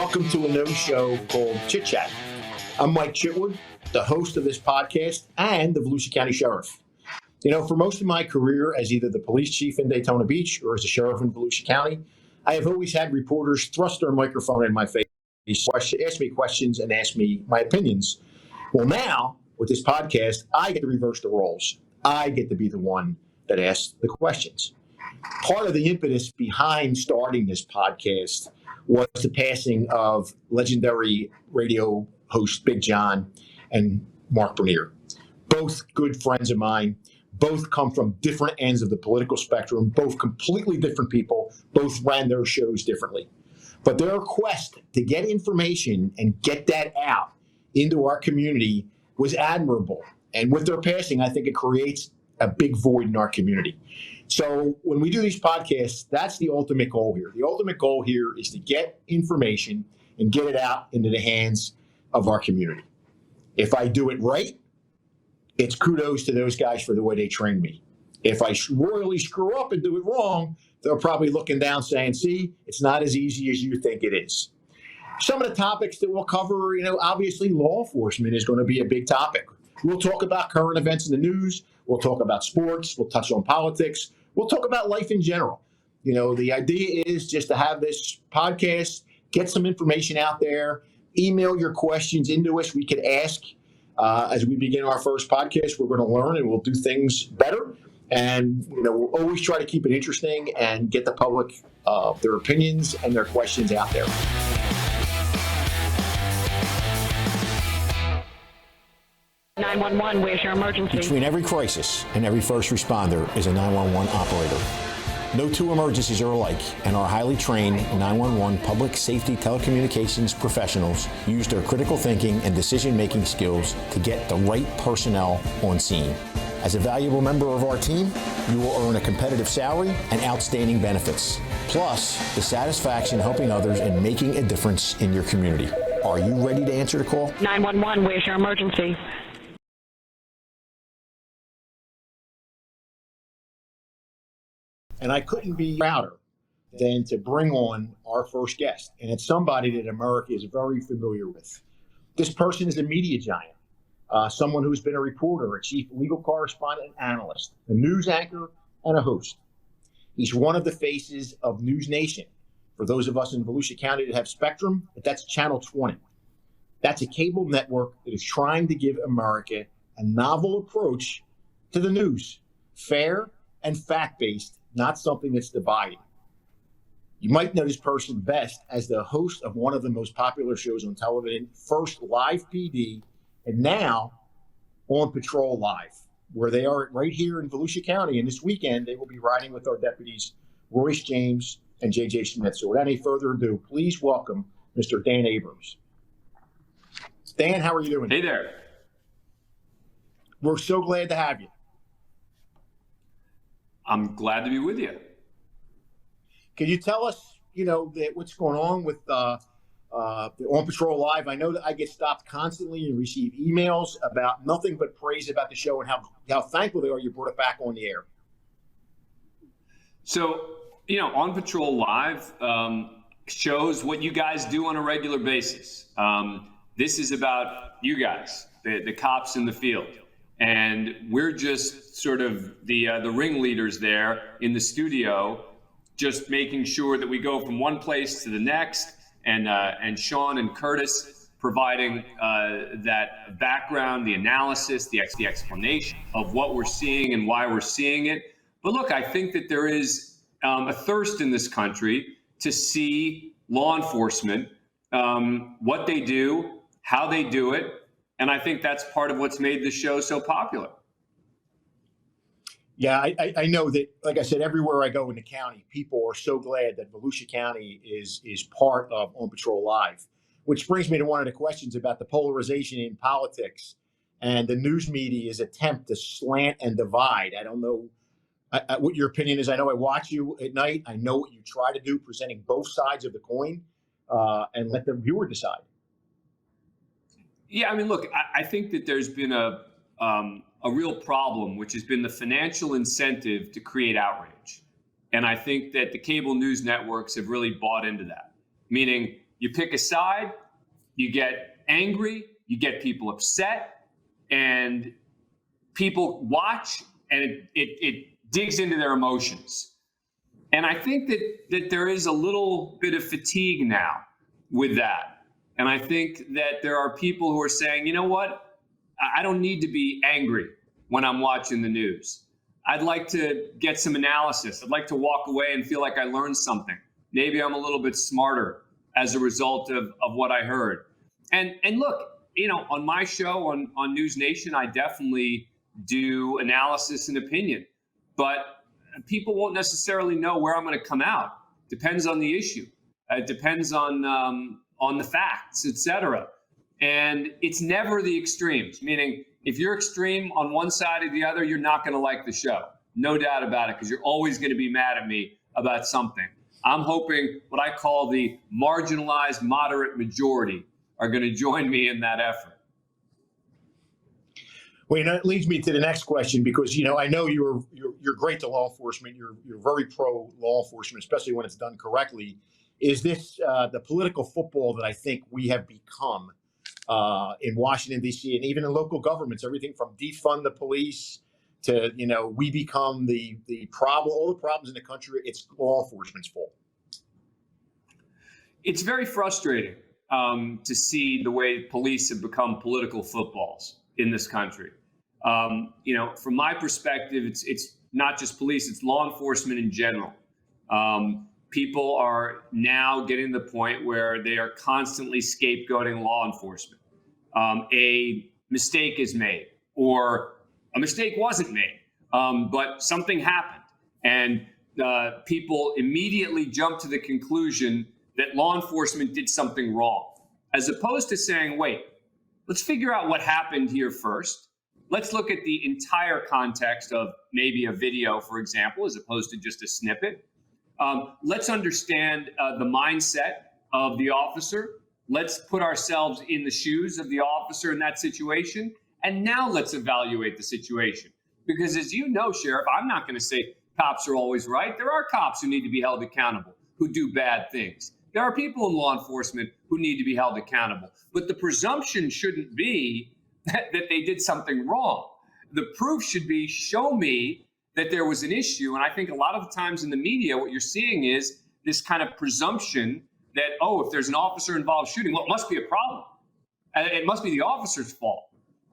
Welcome to a new show called Chit Chat. I'm Mike Chitwood, the host of this podcast and the Volusia County Sheriff. You know, for most of my career as either the police chief in Daytona Beach or as a sheriff in Volusia County, I have always had reporters thrust their microphone in my face, ask me questions, and ask me my opinions. Well, now, with this podcast, I get to reverse the roles. I get to be the one that asks the questions. Part of the impetus behind starting this podcast was the passing of legendary radio host Big John and Mark Bernier. Both good friends of mine, both come from different ends of the political spectrum, both completely different people, both ran their shows differently. But their quest to get information and get that out into our community was admirable. And with their passing, I think it creates a big void in our community. So when we do these podcasts, that's the ultimate goal here. The ultimate goal here is to get information and get it out into the hands of our community. If I do it right, it's kudos to those guys for the way they trained me. If I royally screw up and do it wrong, they're probably looking down saying, see, it's not as easy as you think it is. Some of the topics that we'll cover, obviously law enforcement is going to be a big topic. We'll talk about current events in the news. We'll talk about sports. We'll touch on politics. We'll talk about life in general. The idea is just to have this podcast, get some information out there, email your questions into us. We could ask as we begin our first podcast. We're going to learn and we'll do things better. And we'll always try to keep it interesting and get the public their opinions and their questions out there. (911), where's your emergency? Between every crisis and every first responder is a 911 operator. No two emergencies are alike, and our highly trained 911 public safety telecommunications professionals use their critical thinking and decision-making skills to get the right personnel on scene. As a valuable member of our team, you will earn a competitive salary and outstanding benefits, plus the satisfaction helping others and making a difference in your community. Are you ready to answer the call? 911, where's your emergency? And I couldn't be prouder than to bring on our first guest. And it's somebody that America is very familiar with. This person is a media giant, someone who's been a reporter, a chief legal correspondent and analyst, a news anchor, and a host. He's one of the faces of News Nation. For those of us in Volusia County that have Spectrum, that's Channel 20. That's a cable network that is trying to give America a novel approach to the news, fair and fact-based, not something that's dividing. You might know this person best as the host of one of the most popular shows on television, first Live PD, and now On Patrol Live, where they are right here in Volusia County. And this weekend, they will be riding with our deputies, Royce James and J.J. Smith. So without any further ado, please welcome Mr. Dan Abrams. Dan, how are you doing? Hey there. We're so glad to have you. I'm glad to be with you. Can you tell us, what's going on with the On Patrol Live? I know that I get stopped constantly and receive emails about nothing but praise about the show and how thankful they are you brought it back on the air. So, On Patrol Live shows what you guys do on a regular basis. This is about you guys, the cops in the field. And we're just sort of the ringleaders there in the studio, just making sure that we go from one place to the next, and Sean and Curtis providing that background, the analysis, the explanation of what we're seeing and why we're seeing it. But look, I think that there is a thirst in this country to see law enforcement, what they do, how they do it. And I think that's part of what's made the show so popular. Yeah, I know that, like I said, everywhere I go in the county, people are so glad that Volusia County is part of On Patrol Live, which brings me to one of the questions about the polarization in politics and the news media's attempt to slant and divide. I don't know what your opinion is. I know I watch you at night. I know what you try to do, presenting both sides of the coin, and let the viewer decide. Yeah, I mean, look, I think that there's been a real problem, which has been the financial incentive to create outrage. And I think that the cable news networks have really bought into that, meaning you pick a side, you get angry, you get people upset, and people watch, and it digs into their emotions. And I think that there is a little bit of fatigue now with that. And I think that there are people who are saying, you know what? I don't need to be angry when I'm watching the news. I'd like to get some analysis. I'd like to walk away and feel like I learned something. Maybe I'm a little bit smarter as a result of what I heard. And look, on my show on News Nation, I definitely do analysis and opinion, but people won't necessarily know where I'm going to come out. Depends on the issue. It depends on the facts, et cetera. And it's never the extremes, meaning if you're extreme on one side or the other, you're not going to like the show. No doubt about it, because you're always going to be mad at me about something. I'm hoping what I call the marginalized moderate majority are going to join me in that effort. Well, it leads me to the next question, because I know you're great to law enforcement. You're very pro law enforcement, especially when it's done correctly. Is this the political football that I think we have become in Washington, D.C., and even in local governments? Everything from defund the police to we become the problem. All the problems in the country, it's law enforcement's fault. It's very frustrating to see the way police have become political footballs in this country. From my perspective, it's not just police, it's law enforcement in general. People are now getting to the point where they are constantly scapegoating law enforcement. A mistake is made, or a mistake wasn't made, but something happened. And people immediately jump to the conclusion that law enforcement did something wrong, as opposed to saying, wait, let's figure out what happened here first. Let's look at the entire context of maybe a video, for example, as opposed to just a snippet. Let's understand the mindset of the officer. Let's put ourselves in the shoes of the officer in that situation. And now let's evaluate the situation. Because as you know, Sheriff, I'm not going to say cops are always right. There are cops who need to be held accountable, who do bad things. There are people in law enforcement who need to be held accountable. But the presumption shouldn't be that they did something wrong. The proof should be, show me that there was an issue. And I think a lot of the times in the media, what you're seeing is this kind of presumption that, if there's an officer involved shooting, well, it must be a problem. It must be the officer's fault.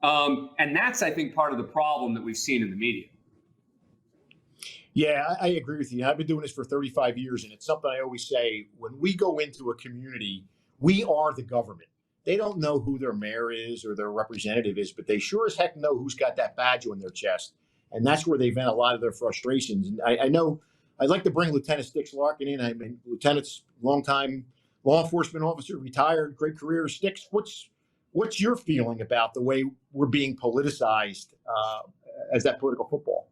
And that's, I think, part of the problem that we've seen in the media. Yeah, I agree with you. I've been doing this for 35 years, and it's something I always say. When we go into a community, we are the government. They don't know who their mayor is or their representative is, but they sure as heck know who's got that badge on their chest. And that's where they vent a lot of their frustrations. And I know I'd like to bring Lieutenant Sticks Larkin in. I mean, Lieutenant's longtime law enforcement officer, retired, great career. Sticks, what's your feeling about the way we're being politicized as that political football?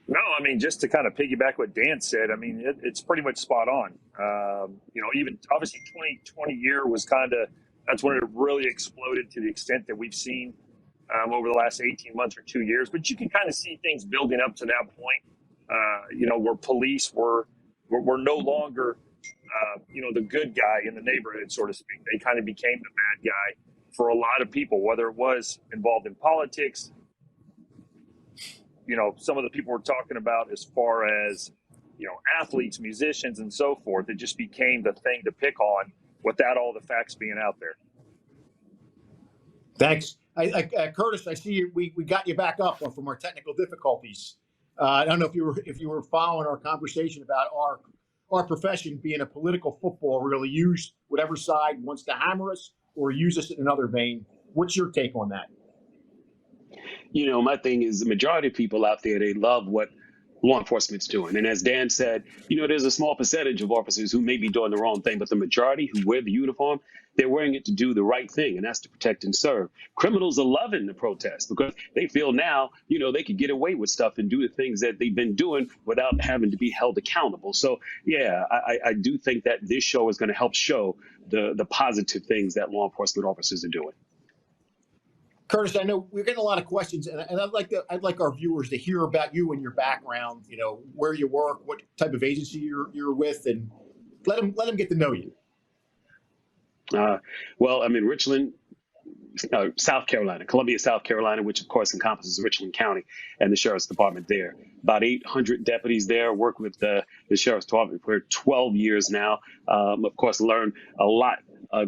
No, I mean, just to kind of piggyback what Dan said, I mean, it's pretty much spot on. Even obviously 2020 year was that's when it really exploded to the extent that we've seen over the last 18 months or 2 years. But you can kind of see things building up to that point, where police were no longer, the good guy in the neighborhood, so to speak. They kind of became the bad guy for a lot of people, whether it was involved in politics. Some of the people we're talking about as far as, athletes, musicians, and so forth, it just became the thing to pick on without all the facts being out there. Thanks. Curtis, I see we got you back up from our technical difficulties. I don't know if you were following our conversation about our profession being a political football, really use whatever side wants to hammer us or use us in another vein. What's your take on that? My thing is the majority of people out there, they love what law enforcement's doing. And as Dan said, there's a small percentage of officers who may be doing the wrong thing, but the majority who wear the uniform, they're wearing it to do the right thing, and that's to protect and serve. Criminals are loving the protest because they feel now, they could get away with stuff and do the things that they've been doing without having to be held accountable. So, yeah, I do think that this show is going to help show the positive things that law enforcement officers are doing. Curtis, I know we're getting a lot of questions, and I'd like our viewers to hear about you and your background. Where you work, what type of agency you're with, and let them get to know you. Well, I'm in Richland, South Carolina, Columbia, South Carolina, which of course encompasses Richland County and the Sheriff's Department there. About 800 deputies there, work with the Sheriff's Department for 12 years now. Of course, learned a lot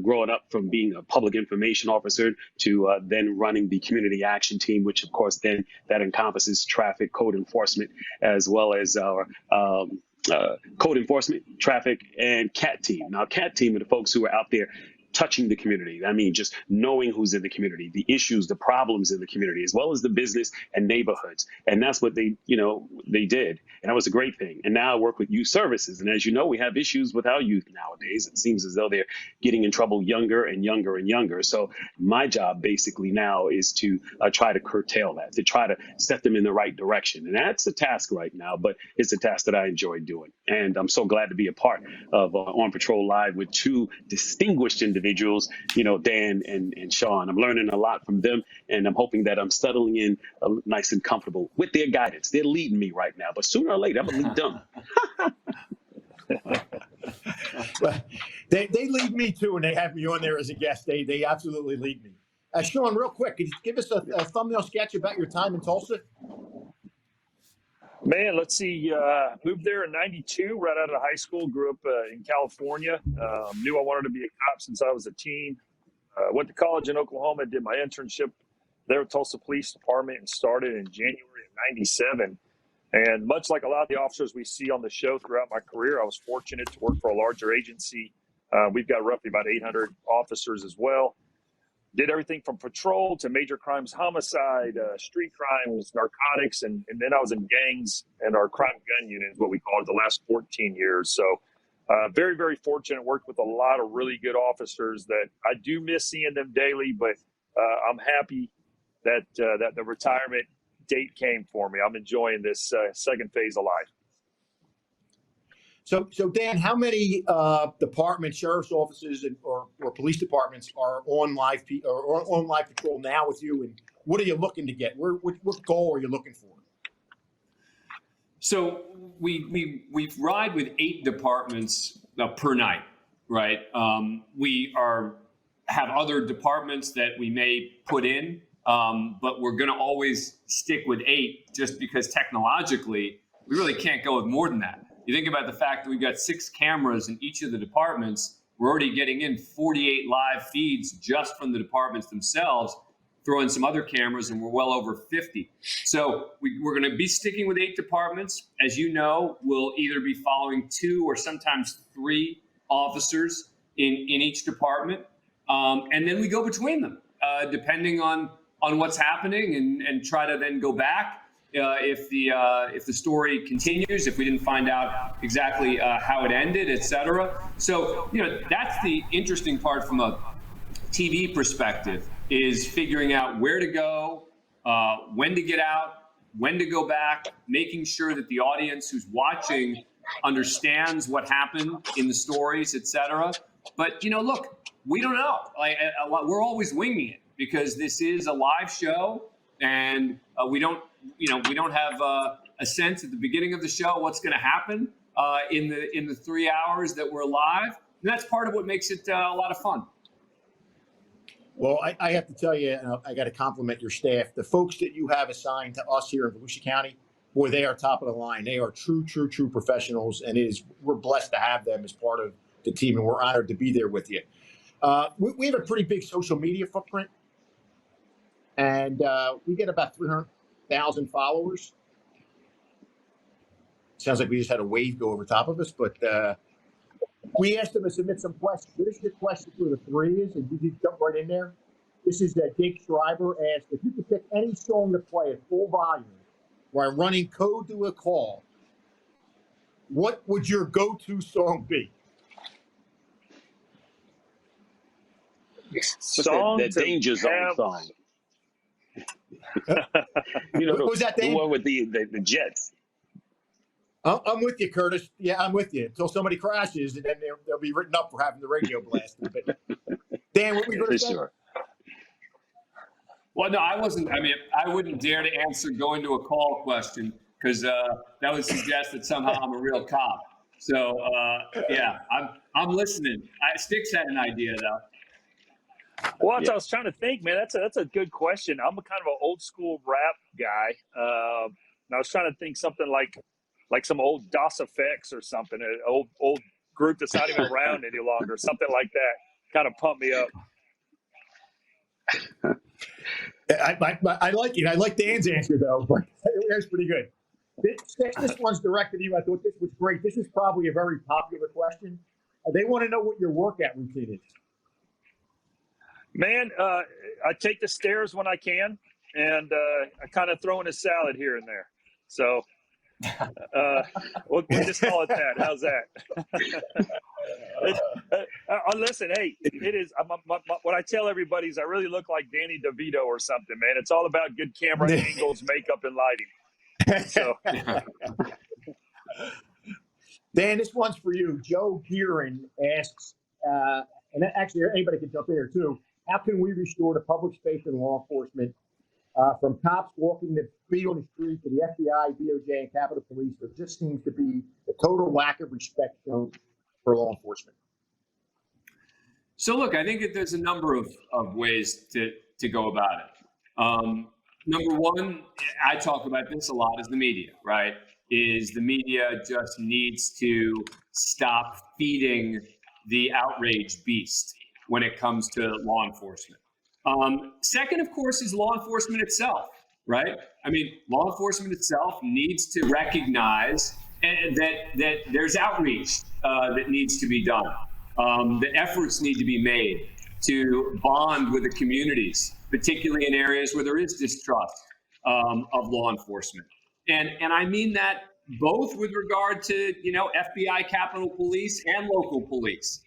growing up from being a public information officer to then running the community action team, which of course then that encompasses traffic code enforcement as well as our code enforcement, traffic, and CAT team. Now, CAT team are the folks who are out there touching the community. I mean, just knowing who's in the community, the issues, the problems in the community, as well as the business and neighborhoods. And that's what they did. And that was a great thing. And now I work with youth services. And as you know, we have issues with our youth nowadays. It seems as though they're getting in trouble younger and younger and younger. So my job basically now is to try to curtail that, to try to set them in the right direction. And that's a task right now, but it's a task that I enjoy doing. And I'm so glad to be a part of On Patrol Live with two distinguished individuals, Dan and Sean. I'm learning a lot from them, and I'm hoping that I'm settling in nice and comfortable with their guidance. They're leading me right now, but sooner or later, I'm going to lead them. Well, they lead me too, and they have me on there as a guest. They absolutely lead me. Sean, real quick, could you give us a thumbnail sketch about your time in Tulsa? Man, let's see. Moved there in '92, right out of high school. Grew up in California. Knew I wanted to be a cop since I was a teen. Went to college in Oklahoma. Did my internship there at Tulsa Police Department and started in January of '97. And much like a lot of the officers we see on the show throughout my career, I was fortunate to work for a larger agency. We've got roughly about 800 officers as well. Did everything from patrol to major crimes, homicide, street crimes, narcotics, and then I was in gangs and our crime gun unit is what we call it the last 14 years. So very, very fortunate, worked with a lot of really good officers that I do miss seeing them daily, but I'm happy that that the retirement date came for me. I'm enjoying this second phase of life. So Dan, how many departments, sheriff's offices, or police departments are on live patrol now with you, and what are you looking to get? What goal are you looking for? So we ride with 8 departments per night, right? We have other departments that we may put in, but we're going to always stick with 8 just because technologically we really can't go with more than that. You think about the fact that we've got 6 cameras in each of the departments. We're already getting in 48 live feeds just from the departments themselves, throw in some other cameras, and we're well over 50. So we're going to be sticking with 8 departments. As you know, we'll either be following 2 or sometimes 3 officers in each department. And then we go between them, depending on what's happening, and try to then go back. If the story continues, if we didn't find out exactly how it ended, et cetera. So, that's the interesting part from a TV perspective, is figuring out where to go, when to get out, when to go back, making sure that the audience who's watching understands what happened in the stories, et cetera. But, look, we don't know. We're always winging it because this is a live show, and we don't have a sense at the beginning of the show what's going to happen in the 3 hours that we're live. And that's part of what makes it a lot of fun. Well, I have to tell you, I got to compliment your staff. The folks that you have assigned to us here in Volusia County, boy, they are top of the line. They are true professionals, and we're blessed to have them as part of the team, and we're honored to be there with you. We have a pretty big social media footprint, and we get about 300,000 followers. Sounds like we just had a wave go over top of us, but we asked them to submit some questions. This is the question for the 3 is, and you just jump right in there. This is that Jake Schreiber asked, if you could pick any song to play at full volume while running code to a call, what would your go-to song be? That Danger Zone song. What was that, the Dave? one with the Jets. I'm with you, Curtis. Yeah, I'm with you. Until somebody crashes, and then they'll be written up for having the radio blasted. But Dan, what were you going to say? Sure. Well, no, I wasn't. I mean, I wouldn't dare to answer going to a call question because that would suggest that somehow I'm a real cop. So yeah, I'm listening. Sticks had an idea though. Well, I was trying to think, man. That's a good question. I'm a kind of an old school rap guy, and I was trying to think something like some old DOS Effects or something, an old group that's not even around any longer, something like that. Kind of pump me up. I like it. I like Dan's answer though, but that's pretty good. This one's directed to you. I thought this was great. This is probably a very popular question. They want to know what your workout routine is. Man, I take the stairs when I can, and I kind of throw in a salad here and there. So we'll just call it that. How's that? Listen, hey, it is. What I tell everybody is I really look like Danny DeVito or something, man. It's all about good camera angles, makeup, and lighting. So, Dan, this one's for you. Joe Gearin asks, and actually anybody can jump in here too. How can we restore the public faith in law enforcement from cops walking the feet on the street to the FBI, DOJ, and Capitol Police? There just seems to be a total lack of respect shown for law enforcement. So look, I think that there's a number of ways to go about it. Number one, I talk about this a lot, is the media, right? Is the media just needs to stop feeding the outrage beast when it comes to law enforcement. Second, of course, is law enforcement itself, right? I mean, law enforcement itself needs to recognize that there's outreach that needs to be done. The efforts need to be made to bond with the communities, particularly in areas where there is distrust of law enforcement. And I mean that both with regard to, FBI, Capitol Police, and local police.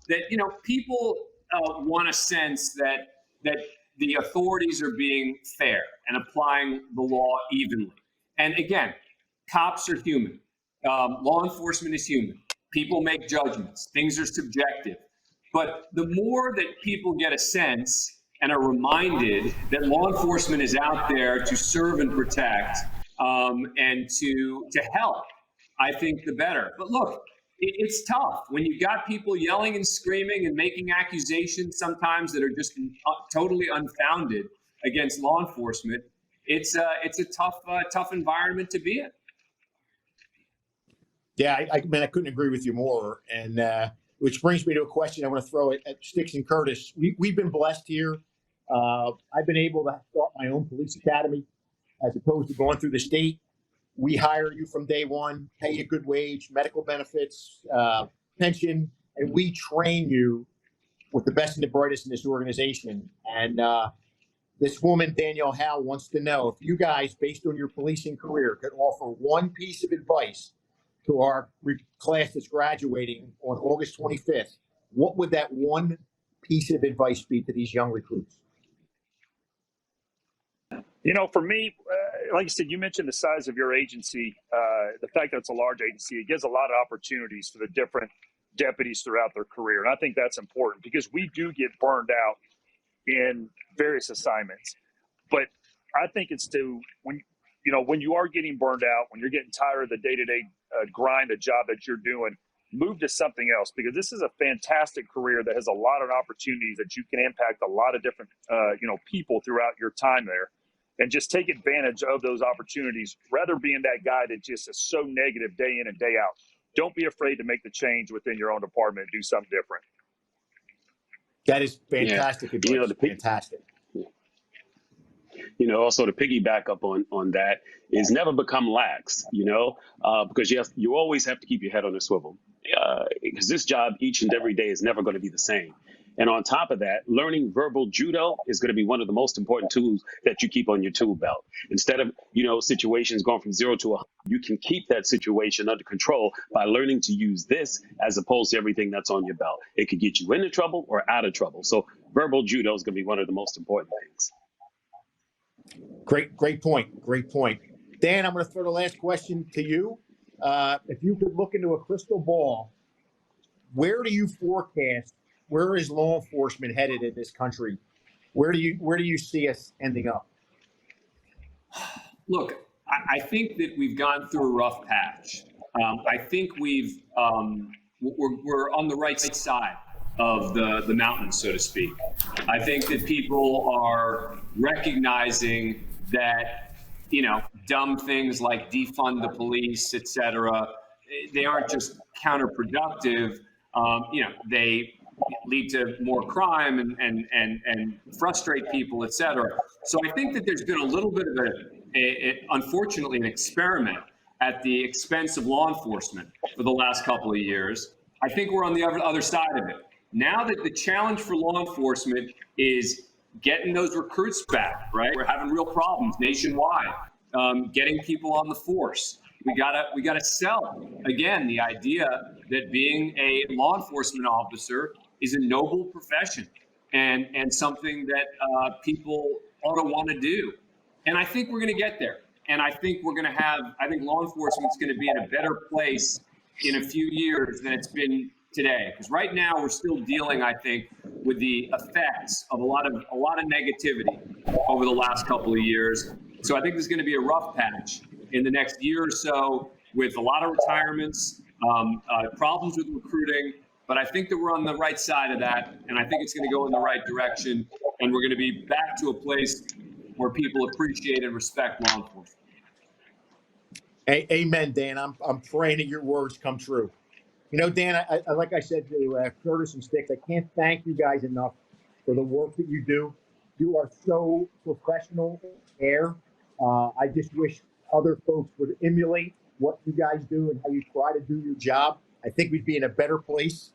That, people want a sense that the authorities are being fair and applying the law evenly. And again, cops are human. Law enforcement is human. People make judgments. Things are subjective. But the more that people get a sense and are reminded that law enforcement is out there to serve and protect and to help, I think the better. But look, it's tough when you've got people yelling and screaming and making accusations sometimes that are just totally unfounded against law enforcement. It's a tough environment to be in. Yeah, I couldn't agree with you more. And which brings me to a question I want to throw at Sticks and Curtis. We've been blessed here. I've been able to start my own police academy as opposed to going through the state. We hire you from day one, pay you a good wage, medical benefits, pension, and we train you with the best and the brightest in this organization. And this woman, Danielle Howe, wants to know if you guys, based on your policing career, could offer one piece of advice to our class that's graduating on August 25th, what would that one piece of advice be to these young recruits? For me, like you said, you mentioned the size of your agency, the fact that it's a large agency, it gives a lot of opportunities for the different deputies throughout their career. And I think that's important because we do get burned out in various assignments. But I think it's when you are getting burned out, when you're getting tired of the day-to-day grind, the job that you're doing, move to something else, because this is a fantastic career that has a lot of opportunities that you can impact a lot of different, people throughout your time there. And just take advantage of those opportunities rather being that guy that just is so negative day in and day out. Don't be afraid to make the change within your own department and do something different. That is fantastic advice. Fantastic. Also to piggyback up on that is never become lax, because you always have to keep your head on a swivel because this job each and every day is never going to be the same. And on top of that, learning verbal judo is going to be one of the most important tools that you keep on your tool belt. Instead of, situations going from 0 to 100, you can keep that situation under control by learning to use this as opposed to everything that's on your belt. It could get you into trouble or out of trouble. So verbal judo is going to be one of the most important things. Great point. Great point. Dan, I'm going to throw the last question to you. If you could look into a crystal ball, where do you forecast? Where is law enforcement headed in this country? Where do you see us ending up? Look, I think that we've gone through a rough patch. I think we've we're on the right side of the mountain, so to speak. I think that people are recognizing that, dumb things like defund the police, et cetera, they aren't just counterproductive. They lead to more crime and frustrate people, et cetera. So I think that there's been a little bit of unfortunately, an experiment at the expense of law enforcement for the last couple of years. I think we're on the other side of it. Now that the challenge for law enforcement is getting those recruits back, right? We're having real problems nationwide, getting people on the force. We gotta sell again the idea that being a law enforcement officer is a noble profession and something that people ought to want to do. And I think we're going to get there. And I think I think law enforcement's going to be in a better place in a few years than it's been today. Because right now we're still dealing, I think, with the effects of a lot of negativity over the last couple of years. So I think there's going to be a rough patch in the next year or so with a lot of retirements, problems with recruiting. But I think that we're on the right side of that. And I think it's going to go in the right direction. And we're going to be back to a place where people appreciate and respect law enforcement. Amen, Dan. I'm praying that your words come true. Dan, I like I said to Curtis and Sticks, I can't thank you guys enough for the work that you do. You are so professional here. I just wish other folks would emulate what you guys do and how you try to do your job. I think we'd be in a better place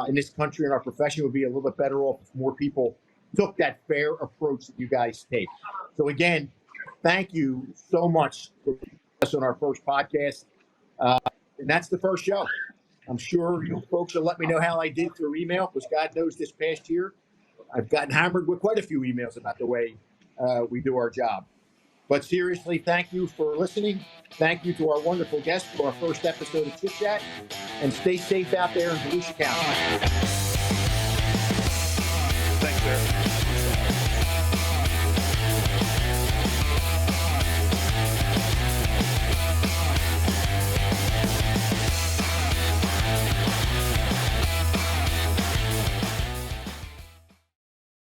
in this country, and our profession would be a little bit better off if more people took that fair approach that you guys take. So again, thank you so much for us on our first podcast. And that's the first show. I'm sure you folks will let me know how I did through email, because God knows this past year, I've gotten hammered with quite a few emails about the way we do our job. But seriously, thank you for listening. Thank you to our wonderful guests for our first episode of Chit Chat. And stay safe out there in Volusia County. Thanks, sir.